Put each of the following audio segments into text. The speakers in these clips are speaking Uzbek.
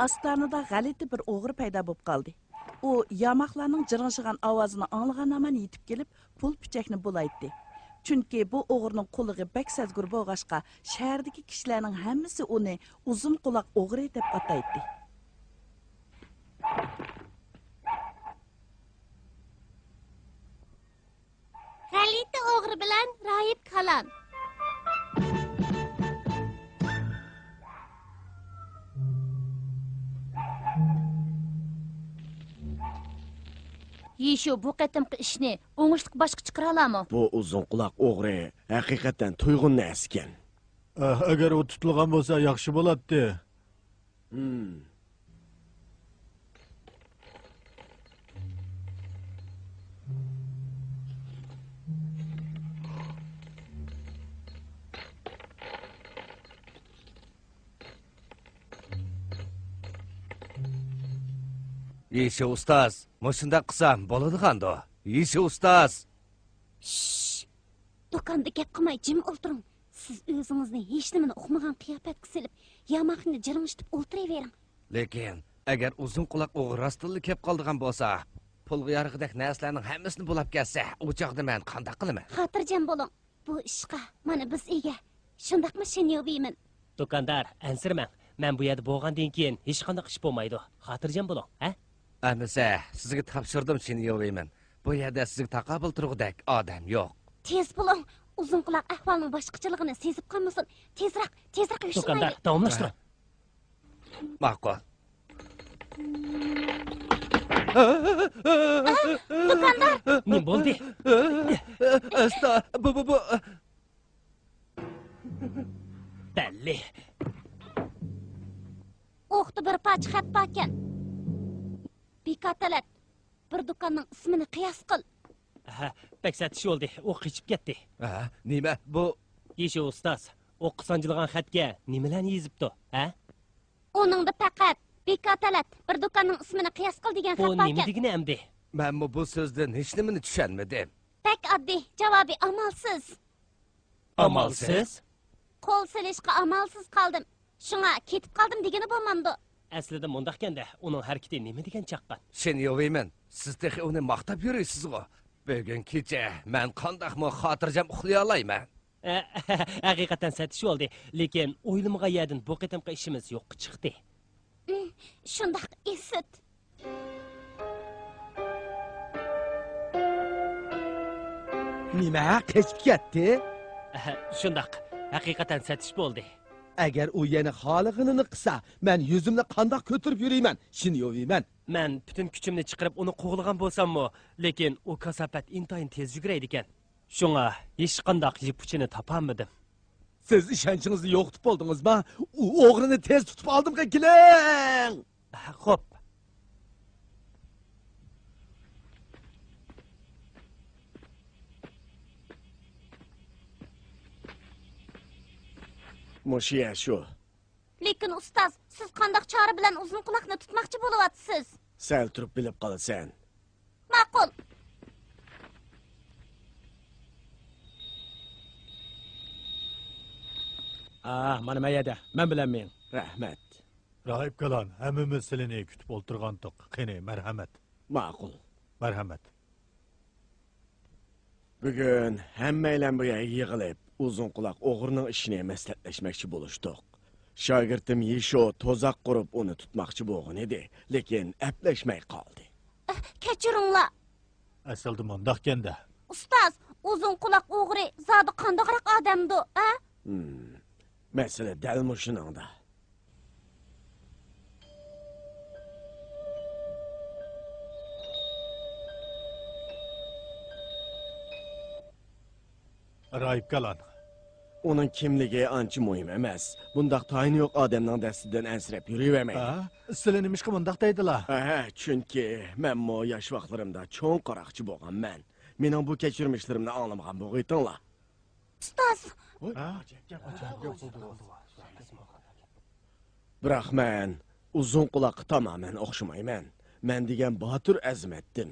Astanada g'alati bir o'g'ri paydo bo'lib qoldi. U yamoqlarning jirg'ishgan ovozini anglagan aman yetib kelib, pul pichakni bulaydi. Chunki bu o'g'rining qo'lig'i bak sazgur bo'lg'ashqa, shahardagi kishilarning hammasi uni uzun quloq o'g'ri deb ataydi. G'alati o'g'ri bilan Rohib Kalon. Yeshu bu qatimqi ishni o'ngishliq boshqa chiqara olammi? Bu uzun quloq o'g'ri haqiqatan tuyg'unni askan. Agar u tutilgan bo'lsa yaxshi bo'ladi. Yeshu ustoz, mushunda qilsam bo'ladigan-da. Yeshu ustoz. Do'konda gap qilmay jim o'tiring. Siz o'zingizni hech nimani uqmagan qiyofatga silib, yamoqni jirg'ishtirib o'tiravering. Lekin agar uzun quloq o'g'ri rostilla kelib qoldigan bo'lsa, pulga yarig'idek narsalarning hammasini bulab kelsa, u chaqda men qanday qilaman? Xotirjam bo'ling. Bu ishqa mana biz ega. Shundaqmi Shinyobiman? Do'kondor, ansirmang. Men bu yerda bo'lgandan keyin hech qanday ish bo'lmaydi. Xotirjam bo'ling, ha? Amisa, sizga topshirdim Shinyobiman. Bu yerda sizga taqobil turg'udek odam yo'q. Tez bo'ling. Uzun quloq ahvolning boshqachiligini sezib qolmasin. Tezroq yurishmaylik. Do'kondor, davomlashtiring. Ma'qul. Do'kondor, nima bo'ldi? Asta, bu. Balli. o'qda bir parcha xat bor ekan. Bekatalat. Bir do'konning ismini qiyos qil. Baksatish bo'ldi, u qichib ketdi. Nima bu? Yeshu ustoz, u qisonjilgan xatga nimalarni yozibdi, ha? Uningda faqat Bekatalat bir do'konning ismini qiyos qil degan xat bor ekan. Bu nima degani endi? Men bu so'zdan hech nimani tushunmadim. Tak oddiy, javobi amalsiz. Amalsiz? Qo'l silishga amalsiz qoldim. Shunga ketib qoldim degani bo'lmamdi. Aslida mundaq ekanda, uning harakati nima degan chaqqan? Shinyobiman, siz texi uni maqtab yurasiz-ku. Bugun kecha men qandaqmi xotirjam uxlay olayman. Haqiqatan satish bo'ldi, lekin o'ylamag'an yerdan bu qatimqi ishimiz yo'qqa chiqdi. Shundaq esit. Nima qechib ketdi? Shundaq, haqiqatan satish bo'ldi. Agar u yana xolig'ini qilsa, men yuzimni qandoq ko'tarib yurayman? Shinyobiman. Men butun kuchimni chiqarib uni qo'g'ilgan bo'lsam-mu, lekin u kasofat intayin tez yuguraydi ekan. Shunga hech qanday yipuchini topolmadim. Siz ishonchingizni yo'qotib oldingizmi? U o'g'rini tez tutib oldim keling. Xo'p. Moshiya shu. Lekin ustoz, siz qanday chora bilan uzun quloqni tutmoqchi bo'lyapsiz? Sal turib bilib qolasan. Ma'qul. Mana mayada. Men bilan men. Rahmat. Rahip kalan, hammamiz sizlarni kutib o'ltirgandik. Qani, marhamat. Ma'qul. Marhamat. Bugun hammaylar bu yerga yig'ilib, uzun quloq o'g'rining ishini maslahatlashmoqchi bo'lishdik. Shogirdim Yesho to'zaq qurib uni tutmoqchi bo'lgan edi, lekin aplashmay qoldi. Kechiringlar. Aslida mundaq kenda. Ustoz, uzun quloq o'g'ri zodi qandoqroq odamdi, a? Masala dal mushuningda. Rahip kalan. Uning kimligi ancha muhim emas. Bundaq tayini yo'q odamning dastidan ansirab yuravermaydi. Sizlar nima ishqa mundaq deydilar? Chunki men mo yosh vaqtlarimda cho'ng qaroqchi bo'lganman. Mening bu kechirmishlarimni anglamagan bo'g'aytinglar. Ustoz, Biroq men uzun quloqqa tamoman o'xshamayman. Men degan Botir Azmatdim.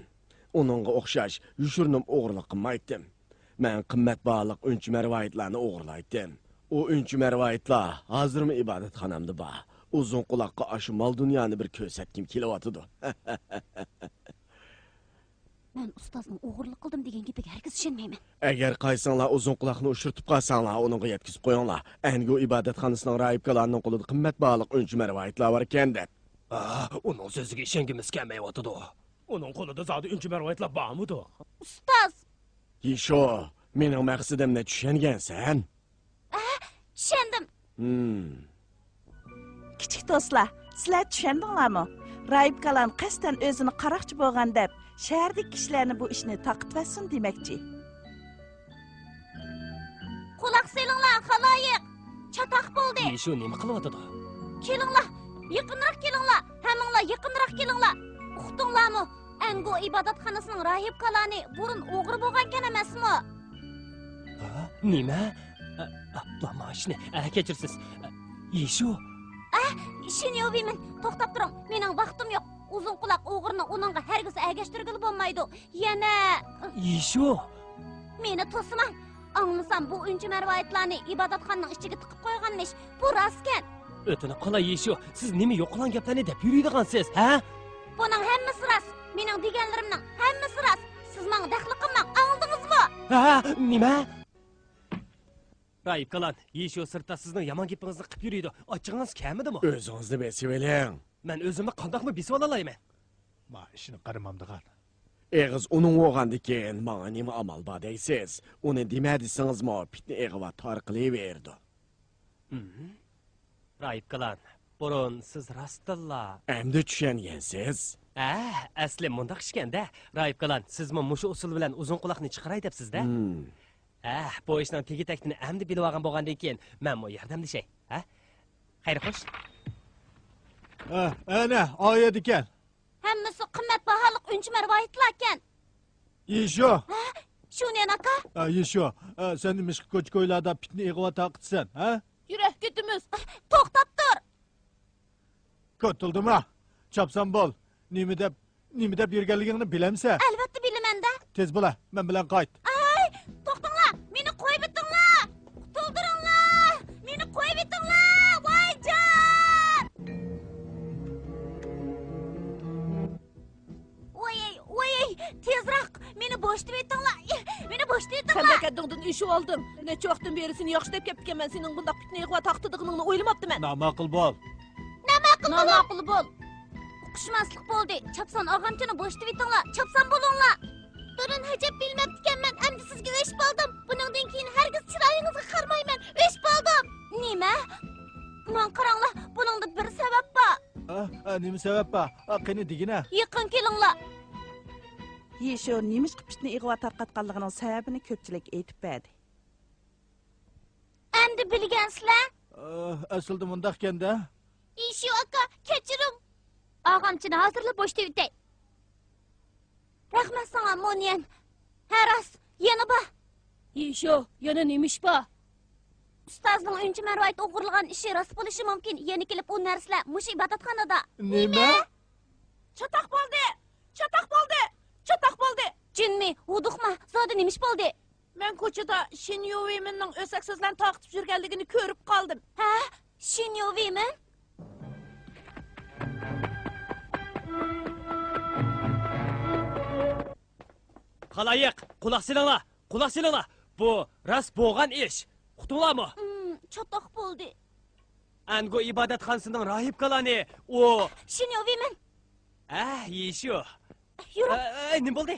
Uningga o'xshash yushurnim o'g'irlik qilmaydim. Men qimmatbaholik unchi marvoyatlarni o'g'irlaydim. U unchi marvoyatlar hozirmi ibodatxonamda bor. Uzun quloqqa ashu mol dunyoni bir ko'rsatkim kelyotidi. men ustozning o'g'irlik qildim degan gapiga hargiz ishonmayman. Agar qaysanglar uzun quloqni ushirtib qolsanglar, uningga yetkazib qo'yinglar. Angu ibodatxonasining rahibkalarining qo'lida qimmatbaholik unchi marvoyatlar bor ekan deb. Uning so'ziga ishongimiz kelmayotidi. Uning qo'lida zodi uncha marvoyatlar bormidi? Ustoz, Yesho, mening maqsadimni tushungansan? tushundim. Kichik do'stlar, sizlar tushundinglarmi? Rahib Kalan qasdan o'zini qaroqchi bo'lgan deb shahardagi kishilarni bu ishni taqitvasin demoqchi. Quloq selinglar, xaloyiq. Chatoq bo'ldi. Shu nima qilyotidi? Kelinglar, yaqinroq kelinglar. Hammanglar yaqinroq kelinglar. Uqdinglarmi? Angu ibodatxonasining rahib kalani burun o'g'ri bo'lgan emasmi? Nima? Mashina, kechirsiz. Yeshu. Ishini yo'qman. To'xtab turing. Mening vaqtim yo'q. Uzun quloq o'g'rini uningga hargiz agashtirgili bo'lmaydi. Yana Yeshu. meni to'smang. Anglasam bu uncha marvoyatlarni ibodatxonaning ichiga tiqib qo'yganmish. Bu rostkan. O'tini qolay Yeshu. Siz nima yo'qlan gaplarni deb yuriydigansiz, ha? Buning hammasi rost. Mening deganlarimning hammasi rost. Siz menga daxli qilmang. Angladingizmi? Nima? Rahib Kalan, Yeshu sirtda sizning yomon gapingizni qilib yuriydi. Ochig'ingiz kamidimi? O'zingizni besib oling. Men o'zimni qandoqmi besib olalayman? Ma ishini qaramamdigan. Eg'iz uning o'g'andikin, menga nima amal bor deysiz? Uni demadisingizmi, pitni eg'iva tarqilayverdi. Rahib Kalan, burun siz rostdilla. Endi tushungansiz? Asli mundaq ishganda, Rahib Kalan, sizmi mushu usul bilan uzun quloqni chiqaray debsiz-da? Bu ishning tegi-takini endi bilib olgan bo'lgandan keyin men bu yordamlashay, ha? Xayr xo'sh. Ana, oyat ekan. Hammasi qimmatbaholik uncha marvoyatlar ekan. Yesho. Shuni aka? Yesho, sen nima ishqa ko'ch-ko'ylarda pitni eg'ova taqitsan, ha? Yurak ketimiz. To'xtab tur. Ko'tildimi? Chopsam bo'l. Nima deb yurganligingni bilamsan? Albatta bilaman-da. Tez bo'la, men bilan qayt. To'xtinglar, meni qo'yib bitinglar. To'ldiringlar. Meni qo'yib bitinglar. Voyjon! Voy, tezroq. Meni bo'shitib bitinglar. Meni bo'shitib bitinglar. Mamlakatdan ishib oldim. Necha vaqtdan beri seni yaxshi deb kelibman. Sening bundaq pitni yig'va taqtidig'ingni o'ylamabdiman. Namaqul bo'l. Namaqul bo'l. Uqishmaslik bo'ldi. Chapson og'amchini bo'shitib bitinglar. Chapson bo'linglar. Durun hajab bilmabdikanman. Endi sizga o'sh bo'ldim. Buningdan keyin hargiz chiroyingizga qaramayman. O'sh bo'ldim. Nima? Men qaranglar, buningda bir sabab bor. Nima sabab bor? Qani degina. Yaqin kelinglar. Yesho nemish qipishni ig'vo tarqatganligining sababini ko'pchilik aytib berdi. Endi bilgansizlar? Aslida mundaq kenda. Ishu aka, kechirim. Og'amchini hozirlab bo'shitib o'tay. Rahmat sana Moniyan. Haras, yana bor. Yesho, yana nima ish bor? Ustozning uncha marvoyat o'g'irlagan ishi rost bo'lishi mumkin. Yana kelib u narsalar mush ibodatxonada. Nima? Chatoq bo'ldi. Chatoq bo'ldi. Chatoq bo'ldi. Jinmi, uduqma, zoda nima ish bo'ldi? Men koçada Shinyoviminning o'sak so'zlarni taqib yurganligini ko'rib qoldim. Ha? Shinyovimin? Xaloyiq, quloq silinglar, quloq silinglar. Bu rost bo'lgan ish. Uqdinglarmi? Chatoq bo'ldi. Ango ibodatxonasining rohib kalani, u Shinyovimin. yeshu. Yurib. Nim bo'ldi?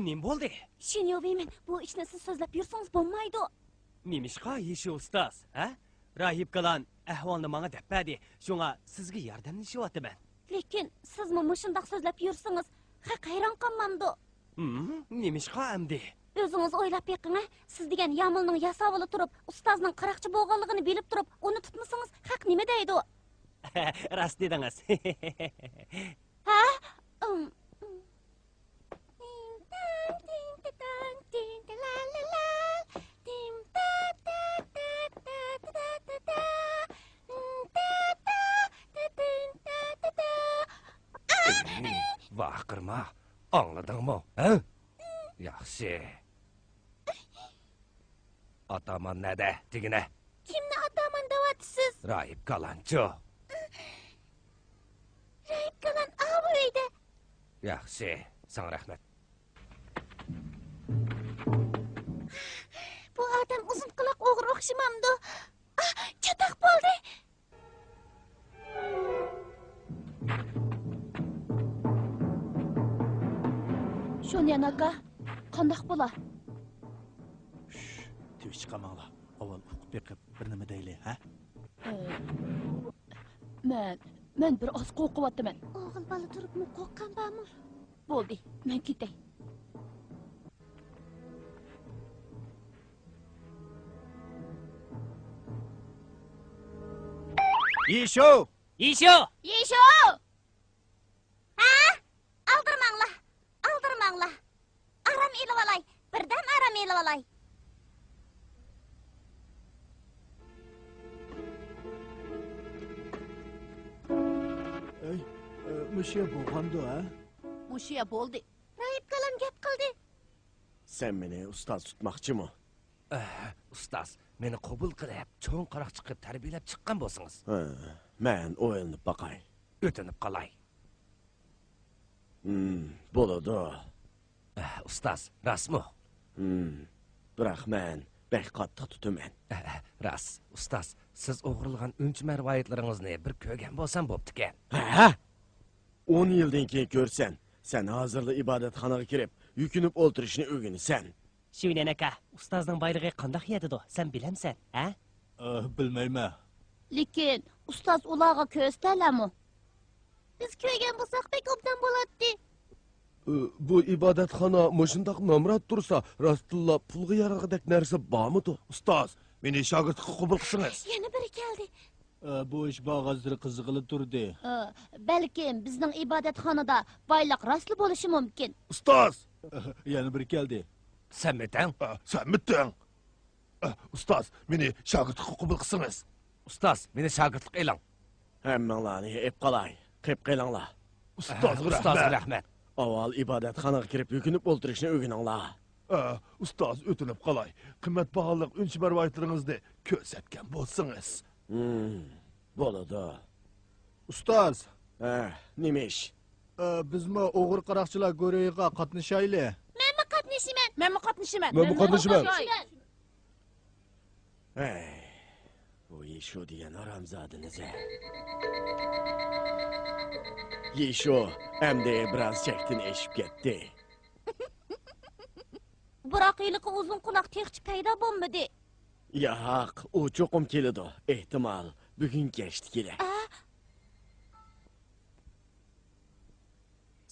Nim bo'ldi? Shinyovimin, bu ishni siz so'zlab yursangiz bo'lmaydi. Nimishqa yeshu ustoz, ha? Rohib kalan ahvolni menga depadi. Shunga sizga yordamlashyapman. Lekin siz shundoq so'zlab yursangiz, haq hayron qolmamdi. Nimishqa amdi? O'zingiz o'ylab beqing, siz degan yamilning yasovili turib, ustozning qaraqchi bo'lganligini bilib turib, uni tutmasangiz, haq nima deydi? Rost dedingiz. Ha? Vaqirma, anladingmi? Ha? Yaxshi. Ataman nada, degine. Kimni ataman deyapsiz? Rahib Kalancho. Rahib Kalan bu uyda. Yaxshi, sana rahmat. Bu odam uzun quloq o'g'ri o'xshamamdi. Chatoq bo'ldi. Shonyan aka, qandoq bo'la? Twitch qamanglar. Avval uqib beqib bir nima deyli, ha? Men bir oz qo'rqyapman. O'g'il bola turibmi, qo'rqqan bormi? Bo'ldi, men ketay. Yeshu! Yeshu! Yeshu! Ha? Aldirmanglar. Aldirmanglar. Aram elib olay. Birdan aram elib olay. Mushiya bo'lganda, ha? Mushiya bo'ldi. Rahib Kalan gap qildi. Sen meni ustoz tutmoqchimi? Ustoz, meni qabul qilib, cho'ng qaroq chiqib tarbiyalab chiqqan bo'lsangiz, Men o'yinib baqay. o'tinib qolay. Bo'ladi. Ustoz, rasmi? Biroq men bek qattiq tutaman. Ras, ustoz, siz o'g'rilgan unchma rivoyatlaringizni bir ko'rgan bo'lsam bo'pti-kan. Ha? 10 yildan keyin ko'rsan, sen hozirda ibodatxonaga kirib, yukinib o'ltirishni o'rganasan. Shunyan aka, ustozning boyligi qandoq yetadi? Sen bilamsan, ha? Bilmayman. Lekin ustoz ularga ko'rsatalamu. Biz ko'rgan bo'lsak bek obdan bo'ladi. Bu ibodatxona mushundoq nomrod tursa, Rasululloh pulga yarag'idek narsa bormi-tu? Ustoz, meni shogirdga qabul qilsangiz. Yana biri keldi. Bu ish bag'azdir qiziqili turdi. Balkim bizning ibodatxonada boyliq rostli bo'lishi mumkin. Ustoz, Yana biri keldi. sen mitang? Sen mitang? Ustoz, meni shogirdga qabul qilsangiz. Ustoz, meni shogirdlik elang. Hammanglarni ep qalay. Qilib qilinglar. Ustoz, rahmat. Avval ibodatxonaga kirib, yukinib o'ltirishni o'rganinglar. Ustoz, o'tinib qolay. Qimmatbaholik unchma rivoyatlaringizni ko'rsatgan bo'lsangiz. Bo'ladi. Ustoz, Nima ish? bizmi o'g'ir qaroqchilar go'riga qatnashayli? Men qatnashiman. Men qatnashiman. Men qatnashiman. Bu Yeshu degan aramzodiniz-a. Yeshu, endi biroz chektin eshib ketdi. Biroq iliqi uzun quloq texchi paydo bo'lmadi. Yo'q, u cho'qim keladi. Ehtimol bugun kechdi kelar.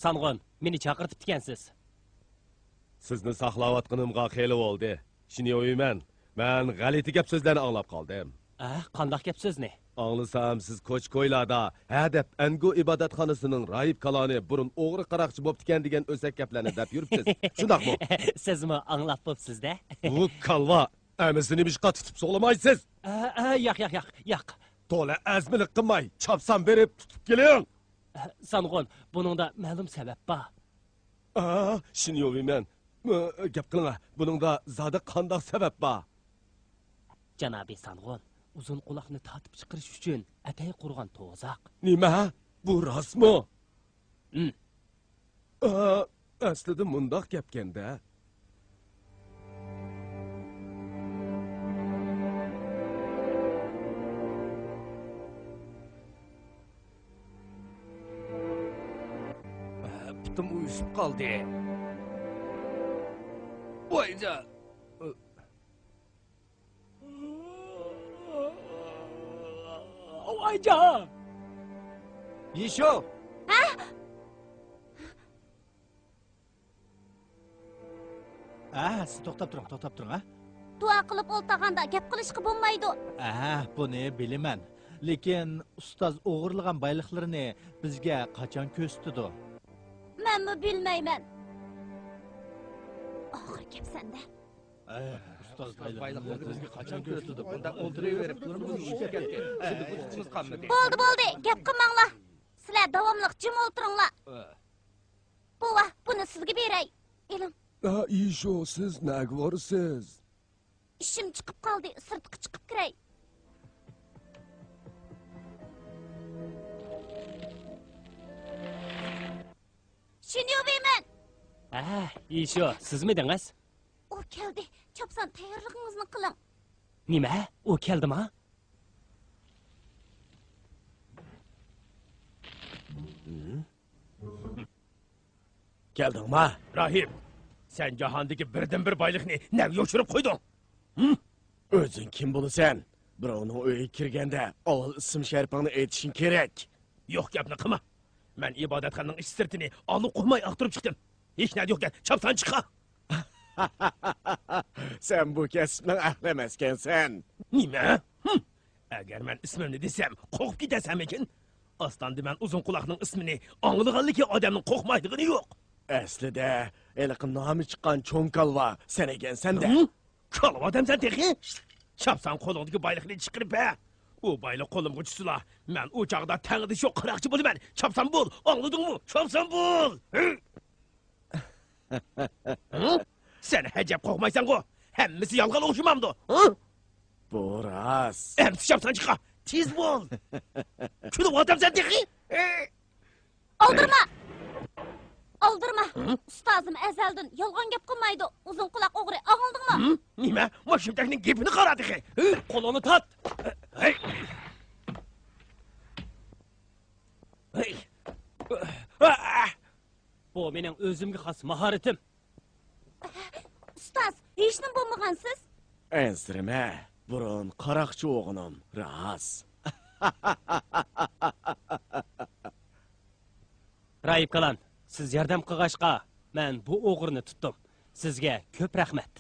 Sangon, meni chaqirtib ekansiz. Sizni saqlayotganimga xeyli bo'ldi. Shuni o'yman. Men g'alati gap so'zlarni anglab qoldim. Qandoq gap so'zni? Anglasam siz ko'ch-ko'ylarda hadab Angu ibodatxonasining Rahib Kaloni burun o'g'ri qaroqchi bo'ptikan degan o'sak gaplarni deb yuribsiz. Shundaqmi? Sizmi anglab bo'psiz-da? Bu kalva amisini bishqa tutib so'lamaysiz. Yo'q. To'la azmilik qilmay, chapsam berib tutib keling. Sangon, buningda ma'lum sabab bor. Shuni yo'yman. Gap qilinglar. Buningda zada qanday sabab bor? Janobiy Sang'on, uzun quloqni tatib chiqarish uchun atay qurgan to'zaq. Nima? Bu rostmi? Hmm. Aslida mundoq gapganda. Putim uyushib qoldi. Voyja. Voyja. Yisho. siz to'xtab turing, ha? Dua qilib o'ltaganda gap qilishga bo'lmaydi. Buni bilaman. Lekin ustoz o'g'irlagan boyliqlarini bizga qachon ko'rsatdi? Menmi bilmayman. Oxir gap senda. Ustoz Bayliqlarni bizga qachon ko'rsatdi? Bunda o'ldiraverib, pulimizni ishga ketdi. Şimdi bu chiqimiz qolmadi. Bo'ldi, gap qilmanglar. Sizlar davomli jim o'tiringlar. Bova, buni sizga beray. Elim, Yisho, siz nega borsiz? ishim chiqib qoldi, sirtqa chiqib kiray. Shinyobiman. Isho, sizmidingiz? U keldi. Chopsan tayyorligingizni qiling. Nima? U keldimi? Keldingmi? Rahim, sen jahondagi birdan-bir boyliqni nega yo'shirib qo'yding? O'zing kim bo'lasan? Birovning uyiga kirganda avval ism-sharifingni aytishing kerak. Yo'q gapni qilma. Men ibodatxonaning ish sirtini olib qo'ymay aqtirib chiqdim. Hech narsa yo'qkan, chapsan chiqa. Sen bu kasbning ahli emaskansan. Nima? Agar men ismimni desam, qo'rqib ketasan ekan? Aslında men uzun quloqning ismini anglaganligi odamning qo'rqmaydigini yo'q. Aslida, eliqim nomi chiqqan cho'ng kalva sen ekansan-da. Kalva odamsan texi? Chapsan qo'lingdagi boyliqni chiqirib ha. U boyliq qo'limga tushsa, men u chaqda tang'idi shu qiraqchi bo'laman. Chapsan bo'l, angladingmi? Chapsan bo'l. Sen hajab qo'rqmaysan-ku. Hammasi yolg'on o'xshamamdi. Bu rost. Endi chapsan chiqa. Tez bo'l. Shuni odamsan texi? Aldırma. Aldırma. Ustozim azaldan yolg'on gap qilmaydi. Uzun quloq o'g'ri, og'ildingmi? Nima? Mashintakning gapini qaradi. Qo'lini tat. Hey. Bu mening o'zimga xos mahoratim. Ustoz, hech nima bo'lmagansiz? Ensirme, burun qaraqchi o'g'lim, ras. Raib Kalan, siz yordam qilg'ashqa men bu o'g'rini tutdim. Sizga ko'p rahmat.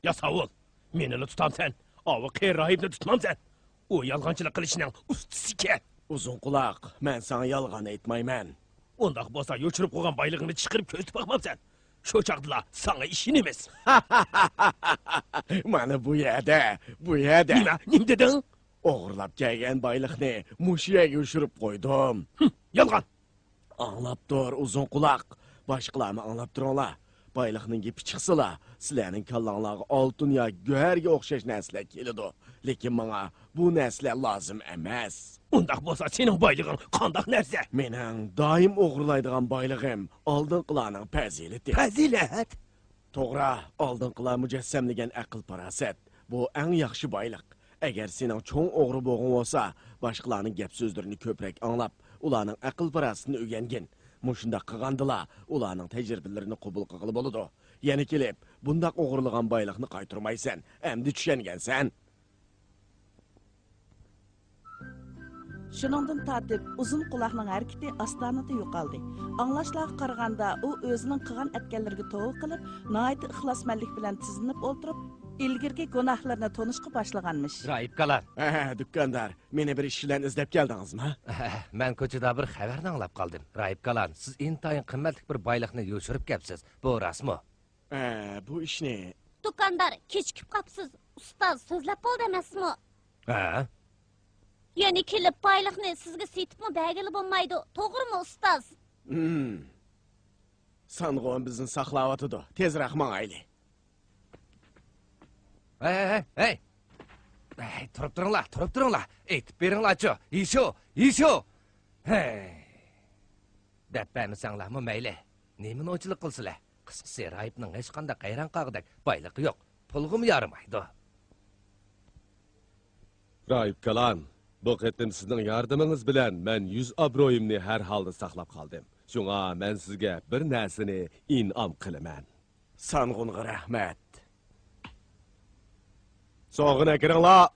Ya savul, meni tutamsan, avi qey rahibni tutmamsan. U yolg'onchilik qilishning ustisiga. Uzun quloq, men sana yolg'on aytmayman. Undaq bo'lsa yo'chirib qo'ygan boylig'ini chiqirib ko'zib boqmamsan. Shu chaqdila sana ishin emas. Mana bu yerda. Nima deding? O'g'irlab kelgan boyliqni mushiyaga yo'shirib qo'ydim. Yolg'on. Anlab tur, uzun quloq. Boshqalarni anlab turinglar. Boyliqning gapi chiqsala, sizlarning kallanglarga oltin yo go'harga o'xshash narsalar keladi. Lekin menga bu narsalar lozim emas. Undaq bo'lsa sening boylig'ing qandoq narsa? Mening doim o'g'irlaydigan boylig'im oldinqilarning fazilati. Fazilat? To'g'ri, oldinqilar mujassamlagan aql farosat. Bu eng yaxshi boyliq. Agar sening cho'ng o'g'ri bo'lgan bo'lsa, boshqalarning gap so'zlarini ko'proq anglab, ularning aql farosatini o'rgangin. Mushundaq qilgandilar, ularning tajribalarini qabul qilib bo'ladi. Yana kelib, bundaq o'g'irlagan boyliqni qaytarmaysan. Endi tushungansan. Shuningdan tatib uzun quloqning harakati ostonada yo'qoldi. Anglashlarga qaraganda u o'zining qilgan atganlariga to'g'ri qilib, nihoyat ixlosmandlik bilan tizilib o'ltirib, ilgirki gunohlarini tonishga boshlaganmish. Raib Kalan. Dukkandar, meni bir ish bilan izlab keldingizmi? Men ko'chada bir xabarni anglab qoldim. Raib Kalan, siz intayin qimmatli bir boyliqni yo'shirib kelibsiz. Bu rostmi? Bu ishni Dukandar, kechikib qapsiz. Ustoz so'zlab bo'ldi emasmi? Ya'ni kelib boyliqni sizga setibmi bag'ili bo'lmaydi. To'g'rimi ustoz? Sanğon bizni saqlavatıdı. Tezroq mangayli. Hey. Turib turinglar. Aytib beringlarchi. Isho. Hey. Deb bermasanglarmi mayli. Nemini o'chilik qilsizlar? Qisqasi Raipning hech qanday qayron qog'dak boyligi yo'q. Pulg'im yaramaydi. Raip Kalan, bu qitim sizning yardamingiz bilan men 100 obro'yimni har holda saqlab qoldim. Shunga men sizga bir narsani in'om qilaman. Sanğonğa rahmat. Sog'ina kiringlar.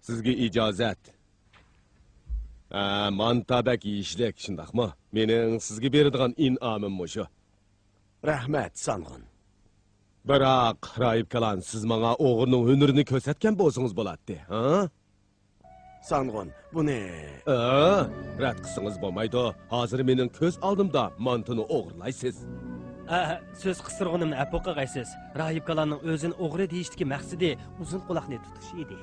Sizga ijozat. Mantabak yeyishlik, shundaqmi? Mening sizga beradigan in'omim mushu. Rahmat, Sanğon. Biroq, Raip Kalan, siz menga o'g'irning hunurini ko'rsatgan bo'lsangiz bo'ladi, ha? Sanğon, buni Rad qilsangiz bo'lmaydi. Hozir mening ko'z oldimda mantini o'g'irlaysiz. Söz qisirg'unimni apu qilg'aysiz. Rahib Kalanning o'zini o'g'ri deyishdagi maqsadi uzun quloqni tutish edi.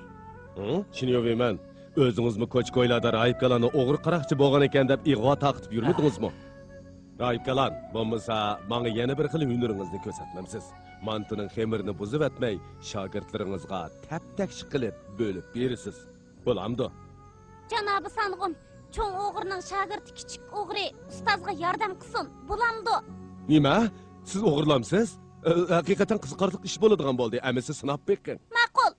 Tushunayapman. O'zingizmi ko'ch-ko'ylarda Raip Kalanni o'g'ri qaraqchi bo'lgan ekan deb ig'vo taqtib yurmadingizmi? Raip Kalan, bo'lmasa menga yana bir xil hunaringizni ko'rsatmamsiz. Mantining xemirini buzib atmay, shogirdlaringizga tap-takshi qilib bo'lib berasiz. Bo'lamdi? Janobi Sanğon, cho'ng o'g'rining shogirdi kichik o'g'ri ustozga yordam qilsin. Bo'lamdi. Nima? Siz o'g'irlamsiz? Haqiqatan qiziqarli ish bo'ladigan bo'ldi. Amisi sinab beqqin. Ma'qul.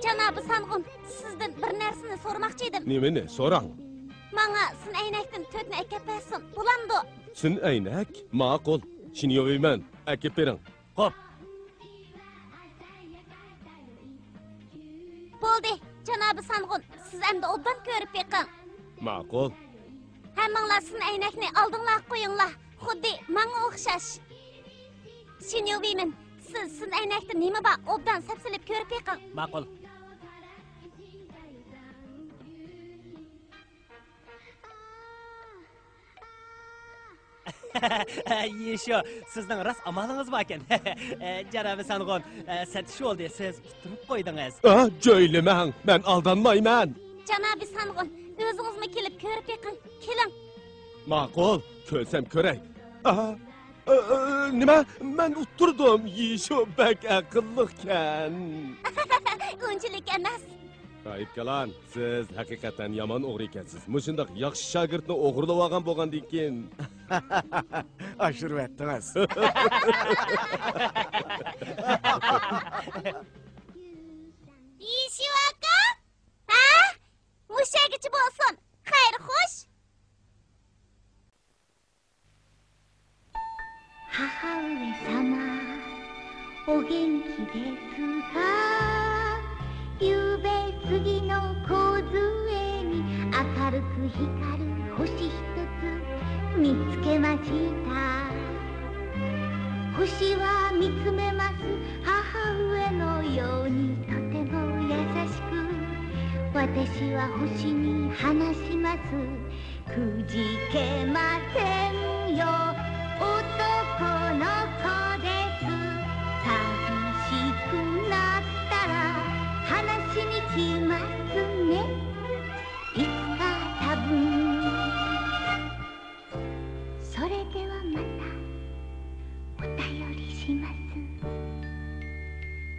Janobi Sanğon, sizdan bir narsani so'ramoqchi edim. Nimani? So'rang. Menga sin aynakdan 4 ni akab bersin. Bo'lamdi. Sin aynak? Ma'qul. Tushunayapman. Akib bering. Xo'p. Bo'ldi, janobi Sanğon, siz endi obdan ko'rib beqing. Ma'qul. Hammanglar sin aynakni oldinglar qo'yinglar. Xuddi menga o'xshash. Tushunayapman. Siz sin aynakda nima bor? Obdan sapsilib ko'rib beqing. Ma'qul. Yesho, sizning ras amalingiz bor ekan. Janobi Sanğon, satish oldi, siz turib qo'ydingiz. Joylamang. Men aldanmayman. Janobi Sanğon, o'zingizmi kelib ko'rib beqing. Keling. Ma'qul. Ko'rsam ko'ray. Nima? Men o'tirdim. Yesho bak aqllikan. Unchalik emas. Raip Kalan, siz haqiqatan yomon o'g'ri ekansiz. Mushundaq yaxshi shogirdni o'g'irlab olgan bo'lgandan keyin Aşırı ettiniz. Yeshu aka? Ha? Mushagichi bo'lsin. Xayr, xush. 母上様お元気ですかゆうべ杉の梢に明るく光る星一つ見つけました星は見つめます母上のようにとても優しく私は星に話しますくじけませんよ男の子です寂しくなったら話しに来ますねいつか多分それではまたお便りします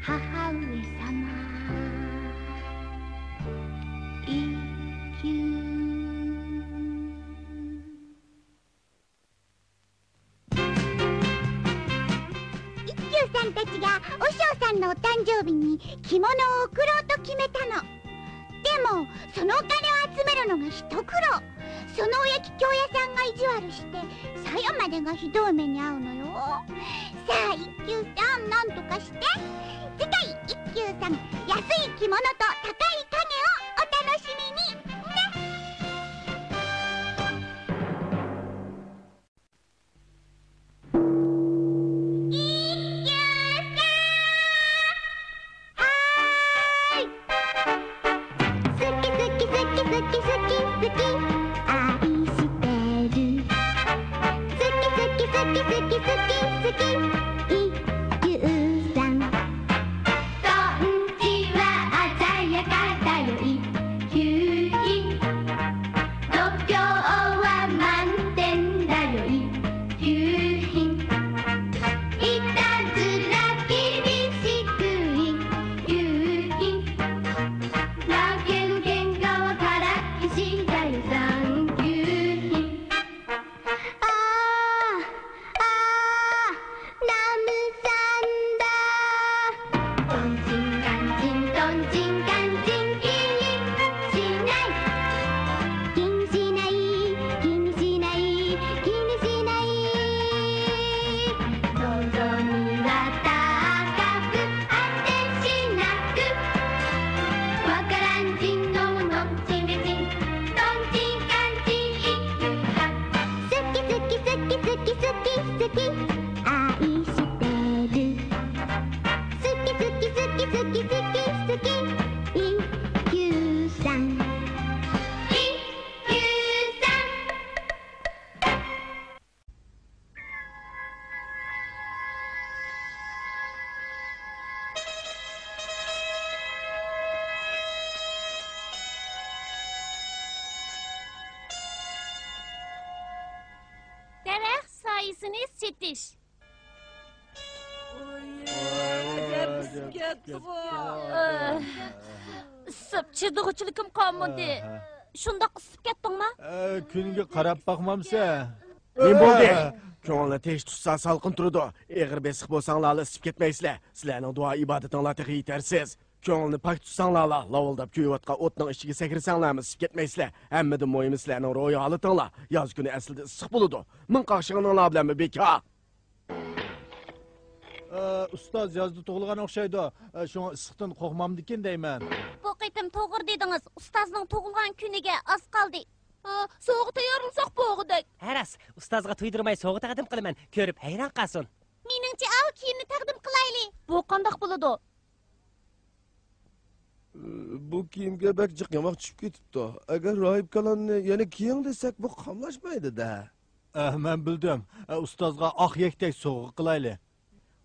母上様一休さんたちが和尚さんのお誕生日に着物を贈ろうと決めたのでもそのお金を集めるのが一苦労そのお焼き京屋さんが意地悪して鞘までがひどい目に遭うのよさあ一休さんなんとかして次回一休さん安い着物と高い影をお楽しみに好き好き好 Daraxt soyisini setish. Isib chidog'chiligim qolmadi. Shundoq isib ketdingmi? Kunga qarab baqmamsa. Men bo'ldi. Ko'ngilni tez tutsa salqin turadi. Eg'ir besiq bo'lsanglar isib ketmaysizlar. Sizlarning duo ibodatinglar texi yetarsiz. Ko'ngilni pak tutsanglar, lavildab kuyayotgan o'tning ichiga sakirsanglarmi isib ketmaysizlar. Hammadan muhimi sizlarning ro'yi holatinglar. Yoz kuni aslida issiq bo'ladi. Min qaqshig'inglar bilanmi bekor? Ustoz yozda tug'ilgan o'xshaydi. Shunga issiqdan qo'rqmamdikin deyman. Bu qitim to'g'ri dedingiz. Ustozning tug'ilgan kuniga oz qoldi. Soğuk tayyorlasak boğudak. Haras, ustozga tuydirmay so'g'i taqdim qilaman. Ko'rib hayron qolsin. Meningcha av kiyimni taqdim qilayli. Bu qandoq bo'ladi? Bu kiyimga bak jiqyamoq tushib ketibdi. Agar rohib kalonni yana kiying desak bu qamlashmaydi-da. Men bildim. Ustozga oq yaktak so'g'i qilayli.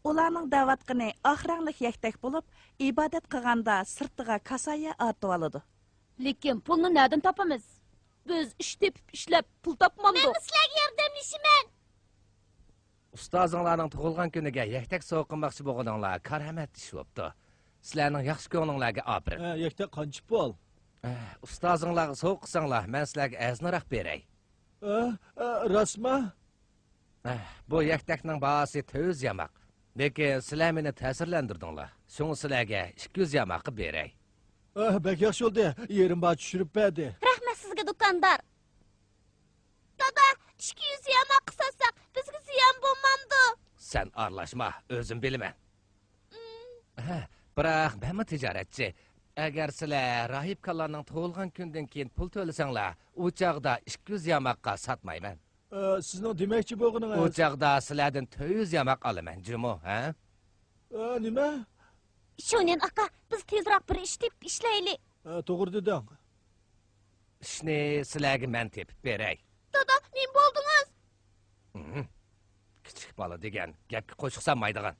Ularning da'vatqini oq rangli yaktak bo'lib, ibodat qilganda sirtiga kasaya ortib oladi. Lekin pulni nereden topamiz? Biz ish tepib ishlab pul topmamdik. Men sizlarga yordamlashiman. Ustozinglarning tug'ilgan kuniga yaktak so'q qilmoqchi bo'lganinglar karamat ish bo'pti. Sizlarning yaxshi ko'nglinglarga obir. Yaktak qancha pul? Ustozinglarga so'q qilsanglar, men sizlarga aznoroq beray. Rasma? Bu yaktakning bahosi 200 yamoq. Lekin sizlar meni ta'sirlantirdinglar. Shuni sizlarga 200 yamoq qilib beray. Bek yaxshi oldu. Yerim bana tushirib berdi. Rahmat sizga do'kondor. Dada, 200 yamoq qilsak, bizga ziyon bo'lmamdi. Sen aralashma, o'zim bilaman. Biroq men tijoratchi. Agar sizlar Rahib Kalonning tug'ilgan kundan keyin pul to'lasanglar, u chaqda 200 yamoqqa sotmayman. Sizning demoqchi bo'lganingiz? U chaqda sizlardan 200 yamoq olaman, Jumo, ha? Nima? Shonen aka, biz tezroq bir ish tepib ishlaylik. To'g'ri deding. Ishni sizlarga men tepib beray. Dada, nim bo'ldingiz? Kichik bola degan gapga qo'shiqsanmaydigan.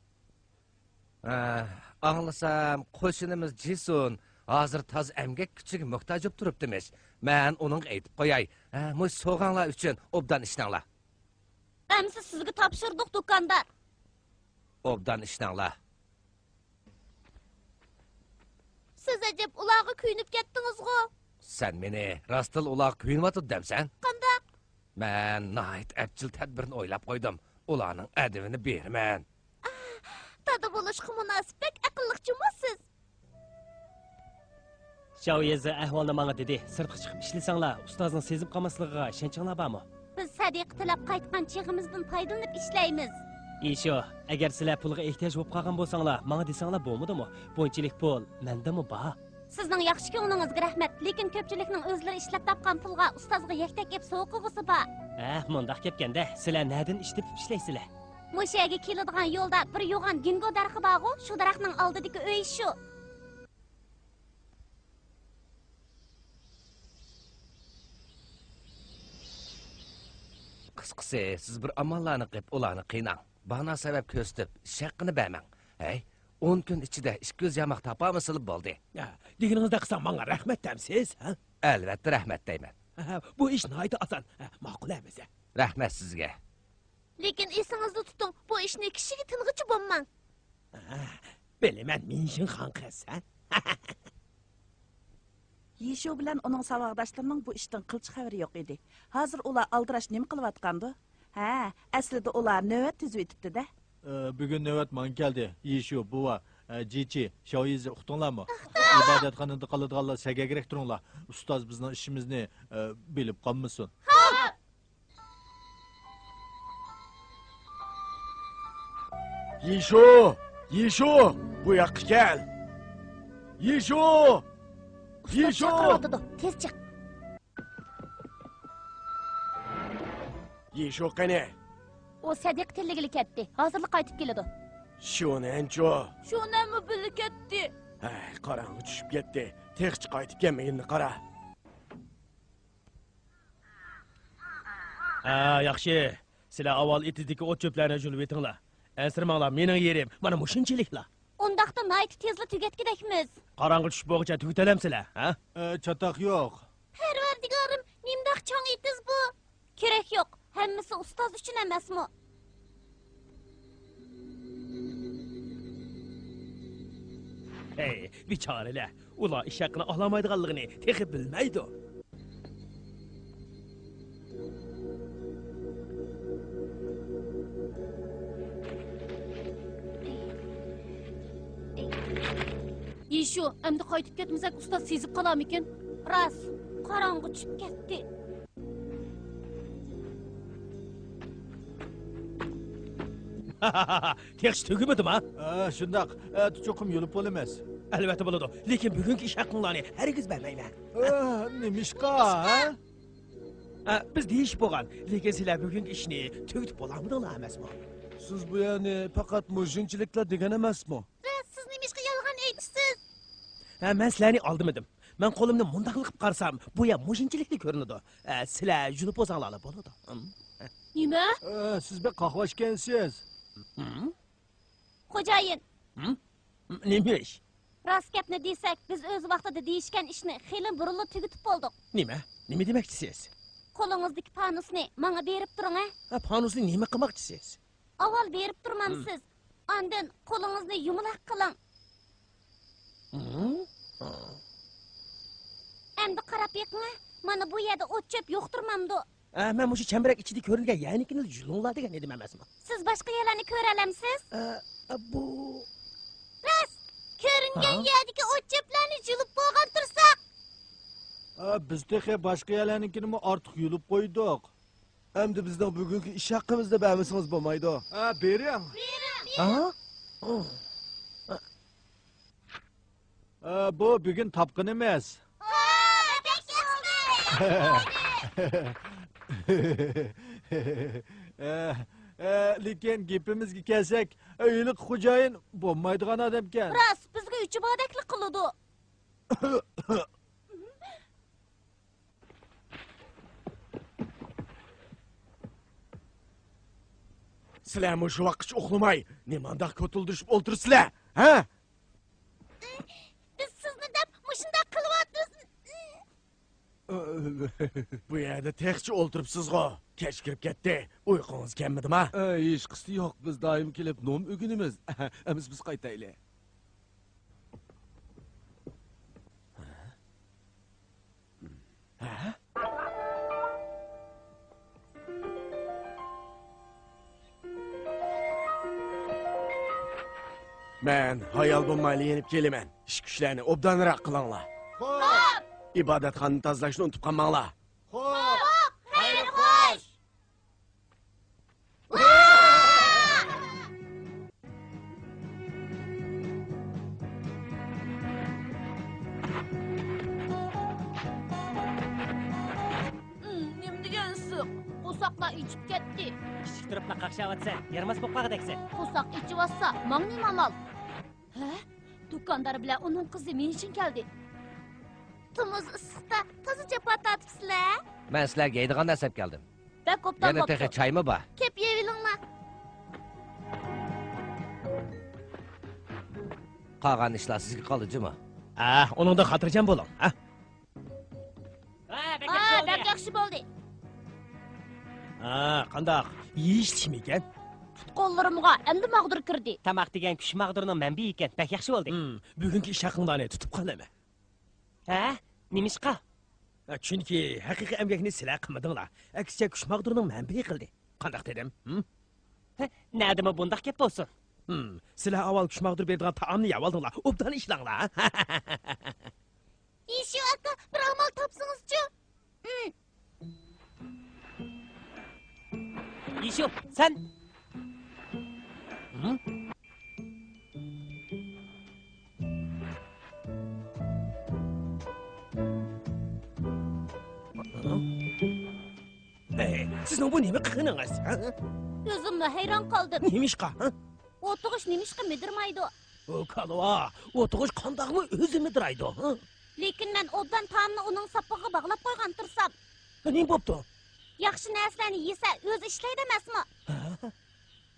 Anglasam, qo'shinimiz Jisun hozir toz emgak kuchiga muhtoj bo'lib turibdimish. Men uning aytib qo'yay. Mush so'g'anlar uchun obdan ishlanglar. Amsi sizga topshirdik do'kondor. Obdan ishlanglar. Siz ajab ularga kuyinib ketdingiz-ku. Sen meni rostil ular kuyinayotib demsan? Qandoq? Men nahayt abjil tadbirni o'ylab qo'ydim. Ularning adivini berman. Dada bo'lishga munosib, aqlliqchimisiz? Shoyezi ahvolni menga dedi. Sirtqa chiqib ishlasanglar, ustozning sezib qolmasligiga ishonchinglar bormi? Biz sadiq tilab qaytgan chig'imizdan foydalanib ishlaymiz. Isho, agar sizlar pulga ehtiyoj bo'lib qolgan bo'lsanglar, menga desanglar bo'lmadimi? Bunchalik pul mendami bor? Sizning yaxshi ko'nglingizga rahmat, lekin ko'pchilikning o'zlari ishlab topgan pulga ustozga yaktak ep so'qig'isi bor. Mundaq ketganda, sizlar nadan ish tepib ishlaysizlar? Mushaga keladigan yo'lda bir yo'g'on gingo daraxti bor-ku, shu daraxtning oldidagi uy shu. Qısqası, siz bir amallarını qilib, ularni qiynang. Bana sebep ko'rsatib, ish haqqini bermang. Hey, 10 kun ichida ish ko'z yamoq topamisiz bo'ldi. Deginingizda qilsam menga rahmat demsiz, ha? Albatta rahmat deyman. Bu ish nihoyat oson. Ma'qul emas. Rahmat sizga. Lekin esingizni tuting, bu ishni kishiga ting'ichi bo'lmang. Bilaman, men shin xanqas, ha? Yeshu bilan uning saboqdoshlarining bu ishdan qilchi xabari yo'q edi. Hozir ular aldirash nima qilyotgandi? Ha, aslida ular navbat tuzib etibdi-da. Bugun navbat man keldi. Yeshu, buva, Jichi, Shoyiz uqtinglarmi? Ibodatxonada qoladiganlar sagagrek turinglar. Ustoz bizning ishimizni bilib qolmasin. Yeshu, bu yoqqa kel. Yeshu! Tez chiq. Yeshu qani? O Sadiq tilligili ketdi. Hozirlik qaytib keladi. Shunancho. Shunami bilib ketdi. Ay, qorong'i tushib ketdi. Texchi qaytib kelmaganini qara. Yaxshi. Sizlar avval etizdagi o't cho'plarni julib etinglar. Ansirmanglar, mening yerim mana mushunchiliklar. Undaqda nayti tezli tugatgidakmiz. Qarong'i tushib bo'g'icha tugatalamsizlar, ha? Chatoq yo'q. Parvardigorim, nimdaq cho'ng etiz bu? Kerak yo'q. Hammasi ustoz uchun emasmi? Hey, bichoralar. Ular ish haqini olamaydiganligini texi bilmaydi. Yeshu, endi qaytib ketmasak ustoz sezib qolarmikin? Ras, qorong'i tushib ketdi. Texchi tugamadimi, ha? Shundaq, cho'qim yo'lib bo'lamas. Albatta bo'ladi. Lekin bugungi ish haqinglarni hargiz bermayman. Nimishqa, ha? Biz deyish bo'lgan, lekin sizlar bugungi ishni tugatib bo'lamidinglar emasmi? Siz bu yani faqat mujinchiliklar degan emasmi? Siz nimishqa yolg'on aytisiz? Men sizlarni oldimadim. Men qo'limni mundaq qilib qarsam, bu ya mujinchilikli ko'rinadi. Sizlar julib o'zinglar bo'ladi. Nima? Siz bir qahvashkansiz. Xo'jayin. Nima ish? Rost gapni desak, biz o'z vaqtida deyishgan ishni xeyli burunli tugatib bo'ldik. Nima? Nima demoqchisiz? Qo'lingizdagi panusni menga berib turing, ha? Panusni nima qilmoqchisiz? Avval berib turmamsiz. Ondan qo'lingizni yumaloq qiling. Endi qarab yiqma. Mana bu yerda o't cho'p yo'qtirmamdi. Men mushu chambarak ichida ko'ringan ya'nikini julunglar degan edim emasmi? Siz boshqa yerlarni ko'ra olamsiz? Bu Ras, ko'ringan yerdagi o't cho'plarni julib bo'lgan tursak. Biz texi boshqa yerlarnikini ortiq yulib qo'ydik. Endi bizning bugungi ish haqimizda bermasangiz bo'lmaydi. Bering. Bu bugun topqin emas. Lekin gapimizga kelsak, uylik xo'jayin bo'lmaydigan odam ekan. Ras, bizga uchibodaklik qiladi. Sizlar shu vaqtgacha uxlamay, nimandaq ko'tildirishib o'ltirsizlar, ha? Biz sizni deb mushundaq qilyapmiz. Bu yerda texchi o'ltiribsiz-g'o. Kech kirib ketdi. Uyqungiz kelmadimi? Hech qisi yo'q. Biz doim kelib nom o'ginimiz. Biz qaytaylik. Men hayal bo'lmayli yenib kelaman. Ish kuchlarni obdanroq qilinglar. Xo'p. Ibodatxonni tozalashni unutib qolmanglar. Xo'p, xayr xo'sh. Nima degansiz? Qo'soqlar ichib ketdi. kichik turibla qaqshavatsa, yarmas bo'lib qolg'idaksa. Qo'soq ichib olsa, mangni malol. Ha? Do'kondor bilan uning qizi men uchun keldi. Tumuz issiqda toza japa tatibsizlar. Men sizlarga yeydigan narsa olib keldim. Bak obdan Yana texe boptu. çay mı ba? Kep yevilinglar. Qağan işler sizge kalıcı mı? Onun da hatırcam bolun. Bak yaxshi bo'ldi. Qandaq? Yeyishdimi ekan? Qo'llarimga endi mag'dur kirdi. Tamaq degan kuch mag'durning manbai ekan. Bak yaxshi bo'ldi. Bugungi ish haqinglarni tutib qolama. Nimishqa? Chunki haqiqiy emgakni sizlar qilmadinglar. Aksicha kuch mag'durning manbai qildi. Qandaq dedim? Nadimi bundaq gap bo'lsin? Sizlar avval kuch mag'dur beradigan taomni yavaldinglar. Obdan ishlanglar. Yeshu aka, bir amal topsingizchi. Yeshu, sen Sizning bu nima qilganingiz? O'zimni hayron qoldim. Nimishqa? O'tig'ish nimishqa midirmaydi. O kalva, o'tig'ish qandaqmi o'zini diraydi? Lekin men obdan taomni uning sapog'iga bog'lab qo'ygan tursam, Nima bo'pti? yaxshi narsalarni yesa o'zi ishlaydi emasmi?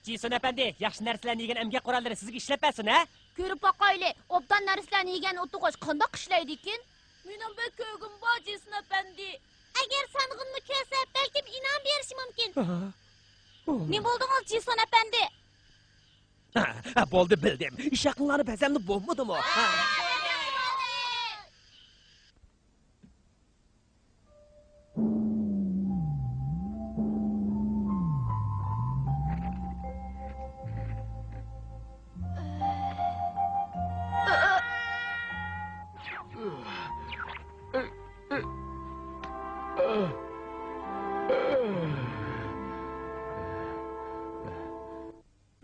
Jisun apandi, yaxshi narsalarni yegan emgak qurollari sizga ishlab bersin, ha? Ko'rib boqayli, obdan narsalarni yegan o'tig'ish qandoq ishlaydi ekan? Mening bir ko'gim bor Jisun apandi. Agar sanig'imni ko'rsa, balkim inom berishi mumkin. Ne bo'ldingiz Jisun apandi? Bo'ldi bildim. Ish haqinglarni basamni bo'lmadimi?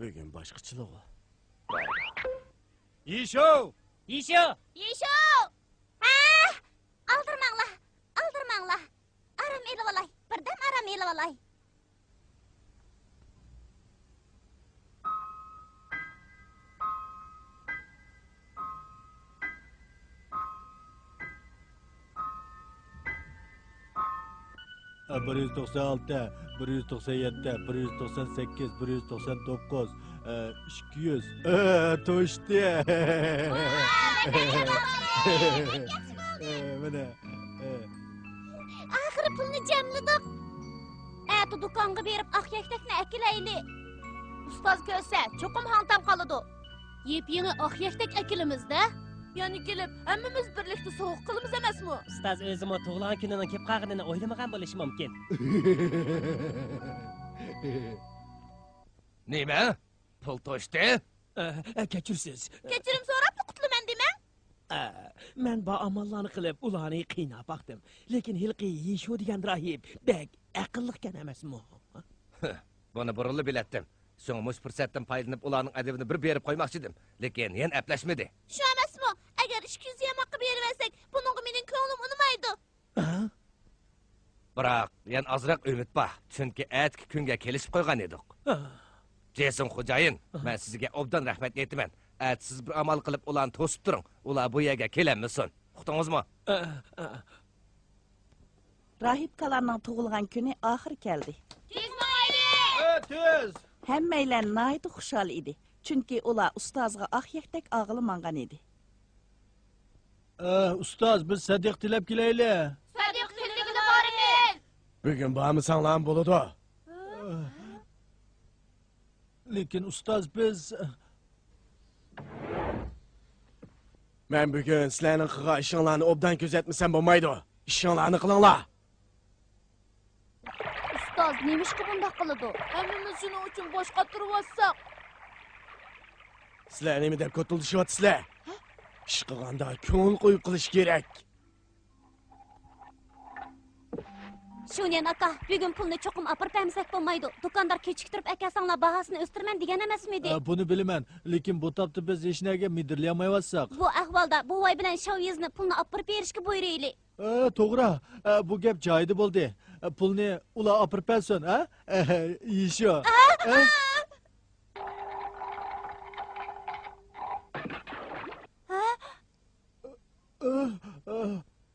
Bugun boshqachilik. Yeshu! Yeshu! Yeshu! Aldirmanglar, aldirmanglar. Aram elib olay, birdan aram elib olay. Bir 196, 197, 198, 199, 200. To'shdi. Mana. Oxiri pulni jamladik. Ati do'konga berib oqyaktakni akilayli. Ustoz ko'rsa, cho'qim hantam qoladi. Yep-yangi oqyaktak akilimizda. Yani kelib, hammamiz birlikda sovuq qilamiz emasmi? Ustoz o'zimi tug'ilgan kunining kelib qolganini o'ylamagan bo'lishi mumkin. Nima? Pul to'shdi? Kechirsiz. Kechirim so'rabdi qutlaman demang. Men bu amallarni qilib ularni qiynab baqdim. Lekin hilqi Yeshu degan rahib bek aqlliqkan emasmi? Buni burunli biletdim. So'ngmush fursatdan foydalanib ularning adabini bir berib qo'ymoqchi edim, lekin yen aplashmadi. Shu emasmi? Agar 200 yamoqqa berversak, buningga mening ko'nglim unmaydi. Biroq yen ozroq umid bor, chunki atki kunga kelishib qo'ygan edik. Jason xo'jayin, men sizga obdan rahmat aytaman. Siz bir amal qilib ularni to'sib turing. Ular bu yerga kelammisin. Uqdingizmi? Rahibkalarning tug'ilgan kuni oxir keldi. Tez! Hammanglar nihoyat xushal edi. Chunki ular ustozga oqyakdak og'ilmangan edi. Ustoz, biz Sadiq tilab kelayli. Sadiq tilligida bor ekan. Bugun bormisanglar bo'ladi. Lekin ustoz biz Men bugun sizlarning qilgan ishinglarni obdan kuzatmasam bo'lmaydi. Ishinglarni qilinglar. Ustoz nemishqa bundoq qiladi? Hammamiz shuning uchun boshqa turib olsak. Sizlar nima deb ko'tildishyapsizlar? Ish qilganda ko'ngil qo'yib qilish kerak. Shunyan aka, bugun pulni cho'qim opirib bermasak bo'lmaydi. Do'kondor kechiktirib akasanglar bahosini o'stirman degan emasmidi? buni bilaman, lekin bu topda biz hech narsaga midirlayolmayotsak. Bu ahvolda buvoy bilan Shovizni pulni opirib berishga buyuraylik. To'g'ri. Bu gap joyida bo'ldi. Pulni ular opirib bersin, ha? Yeshu.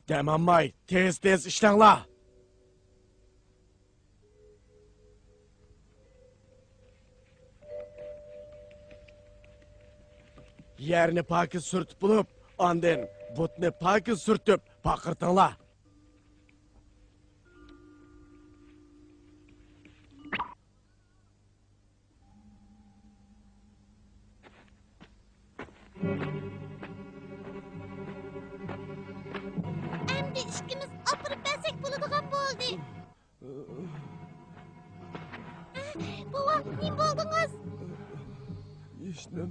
Demanmay, tez-tez ishlanglar. Yerini paki sürtüp bulup, andın butni paki sürtüp pakırtınla. Endi ishkimiz opirib bersak bo'ladigan bo'ldi. Bova, nim bo'ldingiz? Hech nima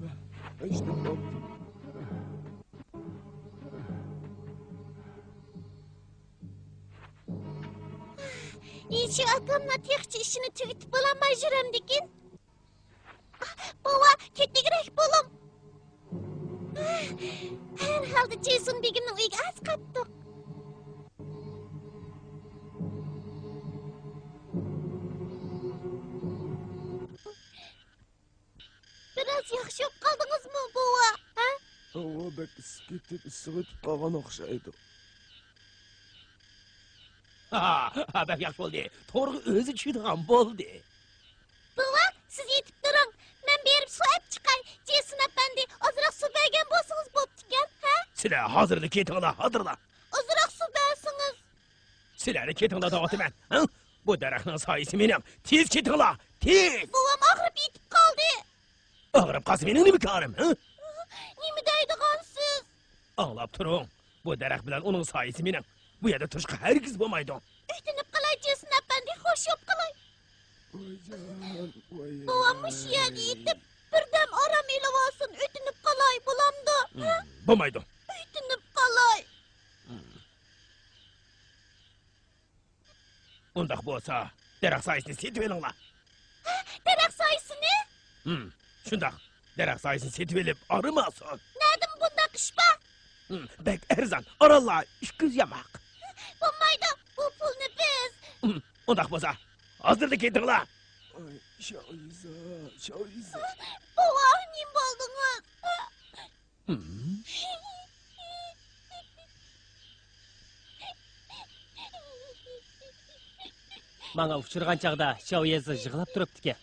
bo'ldi. Shu akamla texchi ishini tugitib bo'lolmay juramdikin. Bova, ketdigirak bo'lim. Her halda Jason begimning uyiga az qattiq. Biraz yaxshi bo'lib qoldingizmi, bova? Ha? Havo bek isib ketib, issig'ib qolgan o'xshaydi. Ha, bak yaxshi bo'ldi. To'g'ri o'zi tushadigan bo'ldi. Bova, siz yetib turing. Men berib suv chiqay. Jason apandi, ozroq suv bergan bo'lsangiz bo'pti-kan, ha? Sizlar hozirda ketinglar, hozirlar. Ozroq suv bersangiz. Sizlarni ketinglar deyapman. Ha? Bu daraxtning soyasi mening. Tez ketinglar, tez. Bovam og'rib yetib qoldi. Og'rib qolsa mening nima ko'rim, ha? Nima deydigansiz? Anlab turing. Bu daraxt bilan uning soyasi mening. Bu yerda turishga hargiz bo'lmaydi. O'tinib qolay, Jason apandi, xo'sh yo'q qilay. Bovam shu yerga yetib, birdam orom elib olsin, o'tinib qolay, bo'lamdi. Bo'lmaydi. O'tinib qolay. Undaq bo'lsa, daraxt soyasini setib olinglar. Daraxt soyasini? Shundaq. Daraxt soyasini setib olib, arimasin. Nedim bundaq ish bor? Bek arzon, orallar 200 yamoq. Bo'lmaydi, bu pulni biz. Undaq bo'lsa, hozirda ketinglar. Shoyiza. Bova, nim bo'ldingiz? Manga uchirgan chaqda Shoyezi yig'lab turibdi-ki.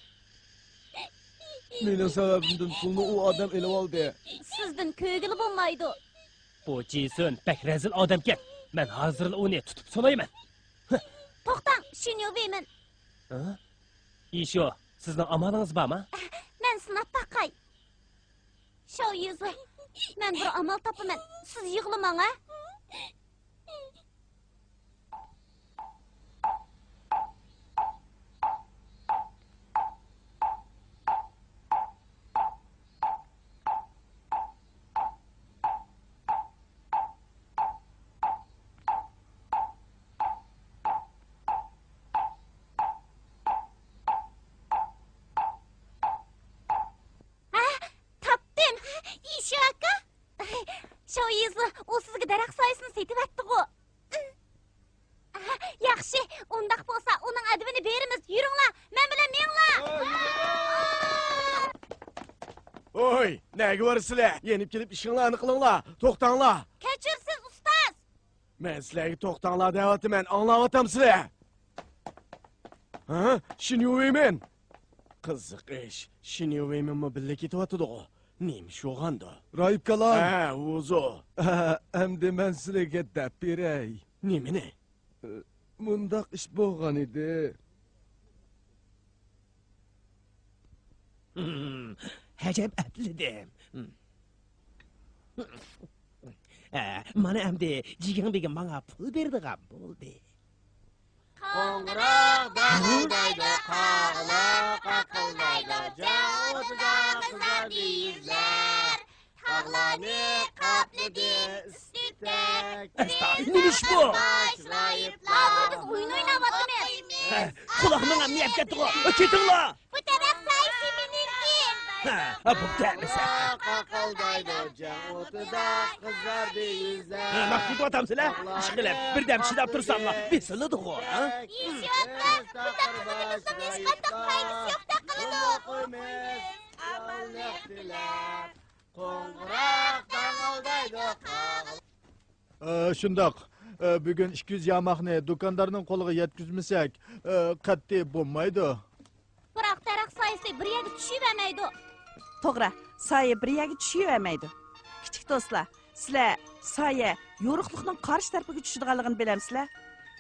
Mening sababimdan pulni u odam elib oldi. Sizdan ko'ngil bo'lmaydi. Bu Jason bak rezil odamkan. Men hozir uni tutib solayman. To'xtang, shuni yo'bayman. Isho, sizning amalingiz bormi? Men sinab baqay. Shoyezi, men bir amal topaman. Siz yig'lamang, ha? Shoyezi, u sizga daraxt soyasini setib atdi-ku. Yaxshi, undaq bo'lsa, uning advini beramiz. Yuringlar, men bilan menglar. Oy, nega varsizlar? Yenib kelib ishinglarni qilinglar. To'xtanglar. Kechirsiz, ustoz. Men sizlarga to'xtanglar deyapman, anglayapsizlar. Ha? Shuni yo'ymen. Qiziq ish. Shuni yo'ymenmi birga ketyapti-ku. Neymiş yo'g'anda? Rahib kalan. Ha, o'zi. Endi men sizlarga deb beray. Nimani? Mundaq ish bo'lgan edi. Hacab atlidim. Mana endi jigan begim menga pul berdigan bo'ldi. Qo'ng'iroq dag'ildaydi, qog'liq qaqildaydi, javuzda qizardi yuzlar. Tog'larni qopladi istikdak. Nima ish bu? Biz o'yin o'ynayapmiz. Quloqning ham yeb ketdi-ku. Ketinglar. Bu taraf saysi meniki. Ha, bu ta'misa. Qaqildaydi, javuzda qizardi yuzlar. Maqsud otamsizlar? Ish qilib, birdam chidab tursamlar, besiladi-ku, ha? Yeshyapmiz. Bunda qizimizning hech qanday foydasi yo'qda qiladi. Qo'ng'iroq dag'ildaydi, Shundoq. Bugun 200 yamoqni do'kondarning qo'liga yetkazmasak, qat'iy bo'lmaydi. Biroq daraxt soyasi bir yerga tushavermaydi. To'g'ri, soya bir yerga tushavermaydi. Kichik do'stlar, sizlar soya yo'riqlikning qarshi tarafiga tushadiganligini bilamsizlar?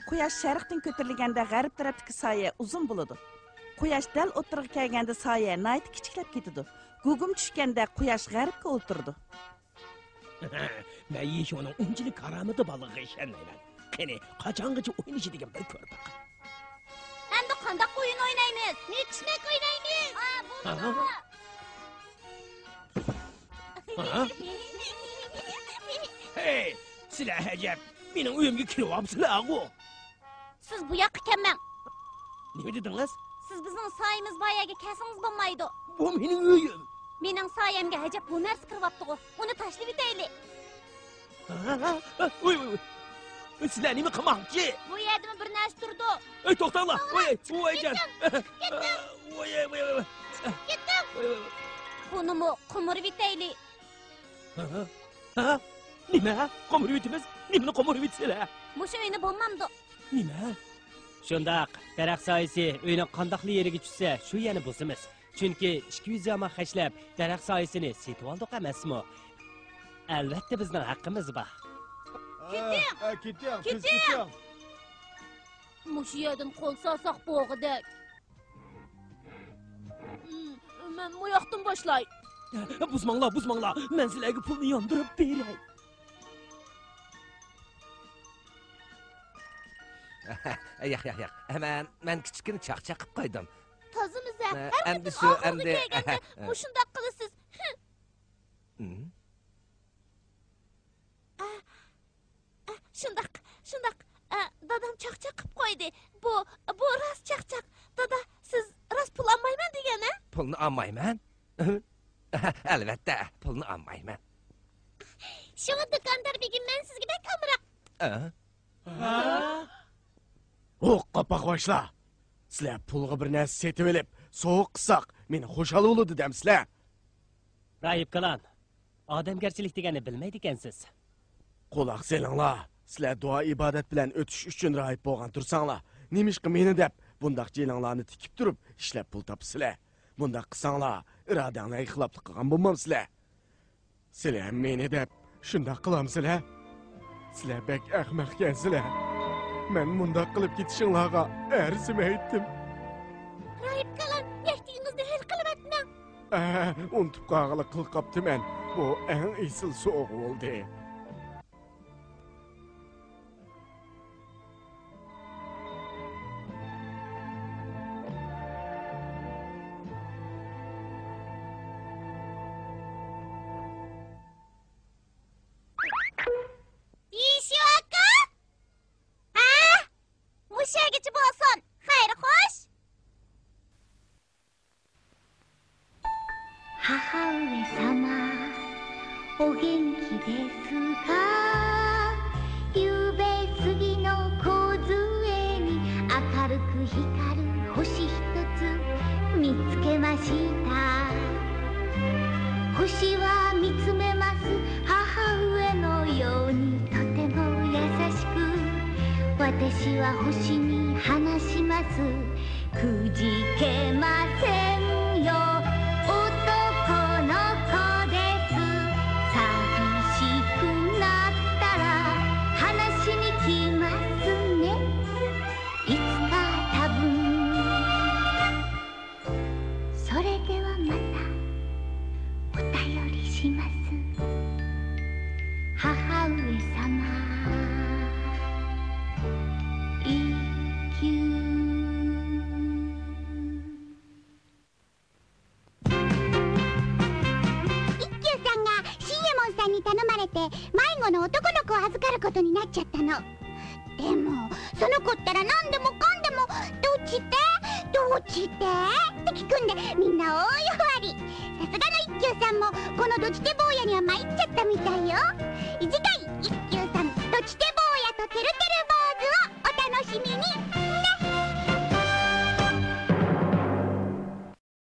Quyosh sharqdan ko'tarilganda g'arb tarafdagi soya uzun bo'ladi. Quyosh dal o'tirg'i kelganda soya nayt kichiklab ketadi. Gugum tushganda quyosh g'arbga o'tirdi. Men Yeshoning unchalik karomati borligiga ishonmayman. Qani, qachongacha o'ynashi degan bir ko'r baqa. Endi qandoq o'yin o'ynaymiz? Nechnak o'ynaymiz? Hey, sizlar ajab, mening uyimga kiryapsizlar-ku. Siz bu yoqqa kelmang. Nima dedingiz? Siz bizning soyimiz boyaga kelsangiz bo'lmaydi. Bu mening uyim. Mening soyamga ajab bu narsa kiryapti-ku. Uni tashlab ketaylik. Voy. Sizlar nima qilmoqchi? Bu yerda bir narsa turdi. Ey, to'xtanglar. Voyjon. Voy. Ketdim. Buni mu qumurib ketaylik. Nima? Qumurib bitimiz? Nimani qumurib bitsizlar? Mushu uyni bo'lmamdi. Nima? Shundaq, daraxt soyasi uyning qandoqli yeriga tushsa, shu yana buzimiz. Chunki 200 yama xashlab daraxt soyasini setib oldik emasmi? Albatta bizning haqqimiz bor. Keting. Mushu yerdan qo'l solsaq bo'g'idak. Men bu yoqdan boshlay. Buzmanglar. Men sizlarga pulni yondirib beray. Yo'q. Hemen men kichkina chaqchaq qilib qo'ydim. Tozimiz Endi shu endi mushundoq qilasiz. Shundoq. Dadam chaqchaq qilib qo'ydi. Bu rost chaqchaq. Dada, siz rost pul olmayman degan-a? Pulni olmayman. Albatta, pulni olmayman. Shu do'kondor begim, men sizga bek kamroq. Qo'paq boshlar. Sizlar pulga bir narsa setib olib, sovuq qilsaq, meni xo'shal bo'ladi demsizlar. Rahib Kalan, odamgarchilik deganni bilmaydi ekansiz. Quloq selinglar. Sizlar duo ibodat bilan o'tish uchun rahib bo'lgan tursanglar, nimishqa meni deb bundaq jelinglarni tikib turib, ishlab pul topsizlar. Bundaq qilsanglar, irodangni ixloblik qilgan bo'lmamsizlar. Sizlar meni deb shundoq qilamsizlar? Sizlar bek ahmoq ekansizlar. Men bundaq qilib ketishinglarga arzimaydim. Rahib Kalan, ehtingizni hal qilib atmang. Unutib qolg'ili qil qoptiman. Bu eng esil so'g' bo'ldi. Mushagichi bo'lsin. Xayr, xo'sh. 母上様お元気ですかゆうべ杉の梢に明るく光る星一つ見つけました星は見つめます母上のようにとても優しく私は星に話しますくじけませんよ頼まれて迷子の男の子を預かることになっちゃったのでもその子ったら何でもかんでもどっちってって聞くんでみんな大弱りさすがの一休さんもこのドジテ坊やには参っちゃったみたいよ